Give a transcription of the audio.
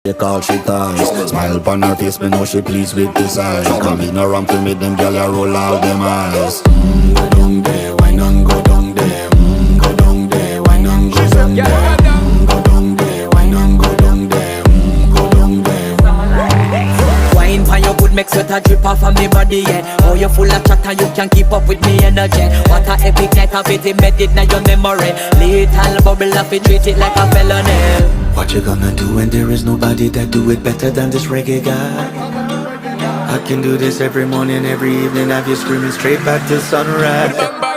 They call she ties. Smile upon her face, me know she pleased with this eyes. Come in around to meet them girl, you roll out them eyes. Go down there, why not go down there? Go down there, why not go down there? Go down there, why not go down there? Go down there. Wine pan your good, make sweat a drip off of me body, yeah. Oh, you full of chatter, you can keep up with me energy. What a epic night of it, embedded in your memory. Little bubble of it, treat it like a felony. What you gonna do when there is nobody that do it better than this reggae guy? I can do this every morning, every evening, have you screaming straight back to sunrise.